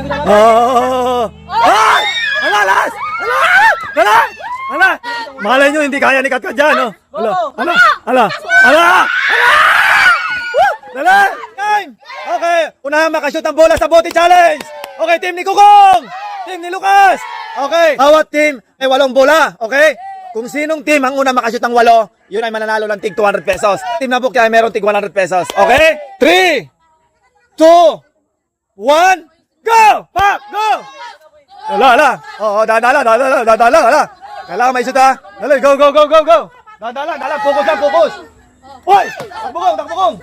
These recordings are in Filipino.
Oh! Ay! Ala, last! Ala! Ala! Malay nyo, hindi kaya ni Katkat dyan, no? Ala! Ala! Ala! Ala! Dali! Nine! Okay, unahan makashoot ang bola sa bote challenge! Okay, team ni Kukong! Team ni Lucas! Okay, bawat team ay 8 bola, okay? Kung sinong team ang una makashoot ng 8, yun ay mananalo ng tig 200 pesos. Team na Bukya ay meron tig 100 pesos, okay? 3, 2, 1, go! Pak! Go! Ala! Oo, dadala! Kailangan may shoot ha! Dali, go! Dadala! Focus lang, focus! Hoy! Takbo!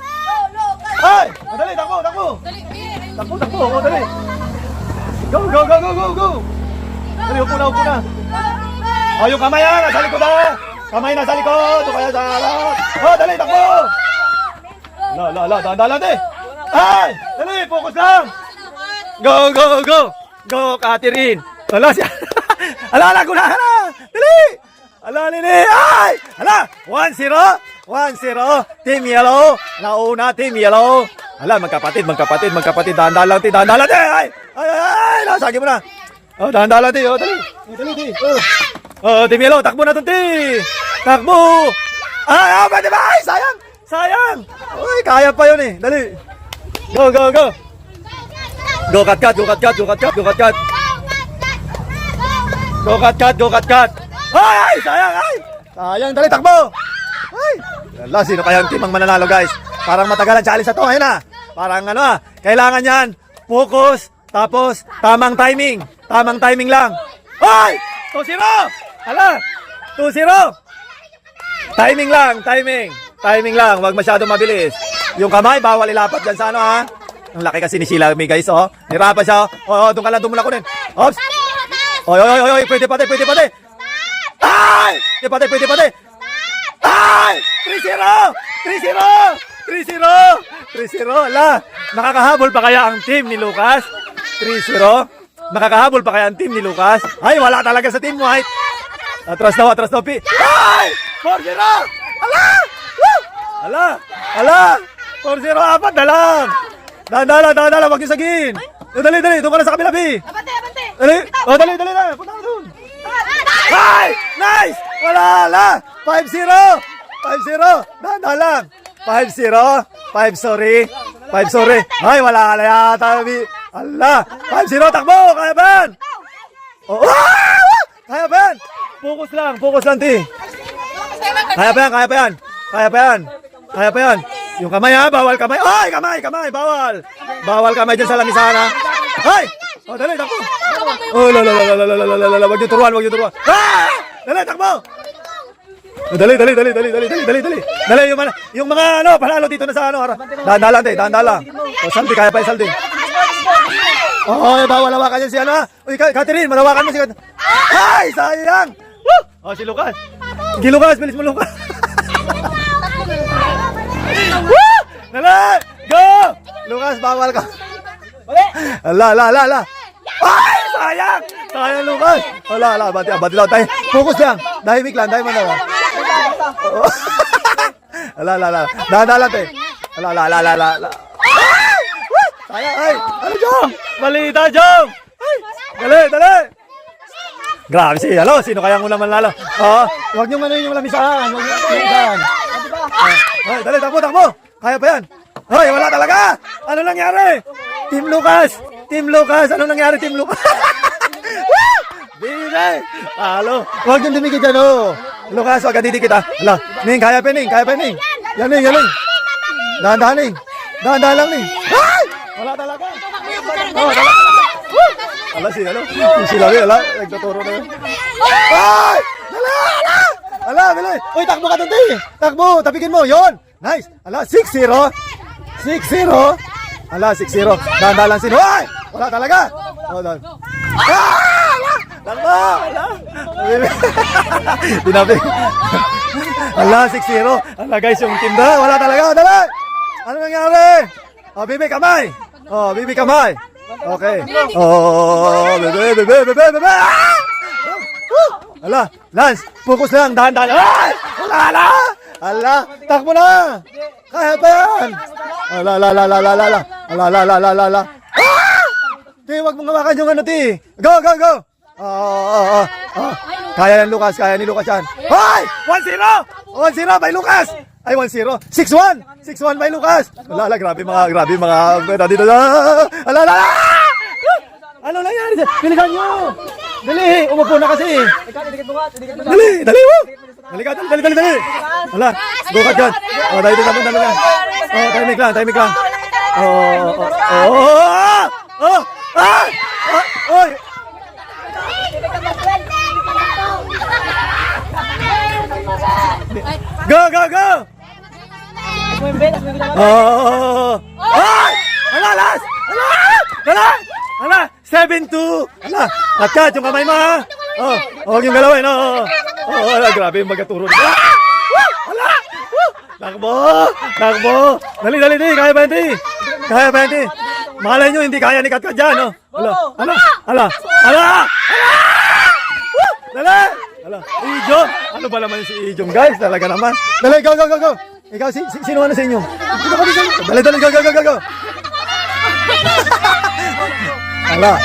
Ay! Dali, takbo! Takbo! Oh, dali! Go! Dali, upo na! Oh, yung kamay ha! Nasa likod ha! Kamay nasa likod! O kaya sa harap! Oh, dali, takbo! Dahan-dahan eh! Ay! Dali, focus lang! Go, Catherine! Ala siya! Ala, gunahan na! Dali! Ala, Lili! Ay! Ala! 1-0! Team Yellow! Nauna, Team Yellow! Ala, magkapatid! Dahan-dahan lang, Ay! Nasagi mo na! Oh, dahan-dahan lang, oh, dali! Oh, Team Yellow, takbo na itong Takbo! Ay, pwede ba? Ay, sayang! Uy, kaya pa yun eh! Dali! Go! Go, Katkat! Go, Katkat! Ay! Sayang, dali, takbo! Ay! Ala, sino kaya ang team ang mananalo, guys? Parang matagal ang challenge na to, ayun na! Parang kailangan yan, focus, tapos tamang timing lang. Ay! 2-0! Ala! 2-0! Timing lang, wag masyado mabilis. Yung kamay, bawal ilapat dyan sa ha? Ang laki kasi ni Sheila, guys, oh. Nirapan siya, oh. Doon ka lang, doon mo lang kunin. Ops! Oy, pwede pati. Ay! Pwede pati. Ay! 3-0! Ala! Nakakahabol pa kaya ang team ni Lucas? 3-0? Nakakahabol pa kaya ang team ni Lucas? Ay, wala talaga sa team white. Atras daw, Pi. Ay! 4-0! Ala! 4-0, apat na lang! Dahan-dahan, wag yung sagin! Dali, doon ka na sa kabila, Pi! Abante! Dali! Oh, dali na! Punta ka doon! Ay! Nice! Wala! 5-0! Dahan-dahan lang! 5 sorry. Ay, wala na yata, Pi! Ala! 5-0, takbo! Kaya ba yan? Oh, kaya ba yan? Focus lang, Ti! Kaya pa yan! Yung kamay ha, bawal kamay. Ay, kamay, bawal. Bawal kamay dyan sa lamisahan ha. Ay! Oh, dali, takbo. Oh, wag yung turuan. Ah! Dali, takbo. Oh, dali. Dali, yung mga panalo dito na sa harap. Dahan-dahan lang. Oh, Saldi, kaya pa yung Saldi. Oh, bawal hawakan yan si ha. Uy, Catherine, malawakan mo si Catherine. Ay, sayang. Oh, si Lucas. Bilis mo, Lucas. Dali! Go! Lucas, bawal ka. Ala. Ay, sayang, Lucas. Ala, bati lang tayo. Focus lang. Dahimik lang. Ala. Dahan-dahan tayo. Ala. Sayang, ay. Ano, Jong? Balita, Jong. Ay, dali. Grabe sino kaya ang unang manlalo? Huwag niyong yung lamisahan. Ay, dali, takbo. Kaya pa yan. Hoy, wala talaga. Ano nangyari? Team Lucas. Ano nangyari, Team Lucas? Bigay. Halo. Huwag yung dumikit dyan, oh. Lucas, huwag ka didikit, ha. Hala. Ning, kaya pa, Ning. Yan, Ning. Dahan-dahan lang, Ning. Ay! Wala talaga. Ala, sila, nagtuturo na yun. Ay! Ala, bilay. Uy, takbo ka doon, Ti. Takbo, tapigin mo, yon. Nice. Ala, 6-0. Ala, 6-0. Dahan-dahan lang sino. Ay! Wala talaga. Dahan. Takbo. Tinabi. Ala, 6-0. Ala, guys, yung team na. Wala talaga. Dali. Ano nangyari? Bibi, kamay. Okay. Bebe. Ala, Lance, focus lang, dahan-dahan. Ay! Ala, takbo na. Kaya pa yan. Ala. Ti, wag mong hawakan yung ano, ti. Go, go, go. Kaya yan, Lucas. Kaya ni Lucas yan. Hoy! 1-0! 1-0 by Lucas! Ay, 1-0. 6-1! 6-1 by Lucas! Wala, grabe mga, dito na. Ala. Ano nangyari dyan? Piligan nyo! Dali, umupo na kasi. Dali mo! Dali. Ala, bukat dyan. Dahil dami lang. Timing lang. Oy! Go! Ay! Ala! 7-2! Ala! Kat, yung kamay mo ha! Huwag yung galawin, ala, grabe yung magaturo. Ala! Takbo! Dali, kaya ba hindi? Malay nyo, hindi kaya ni Kat dyan, Ala! Dali! Ala, Ijong! Ano ba naman si Ijong, guys? Talaga naman. Dali, go! Ikaw, sino ano sa inyo? Dali, go! Ala!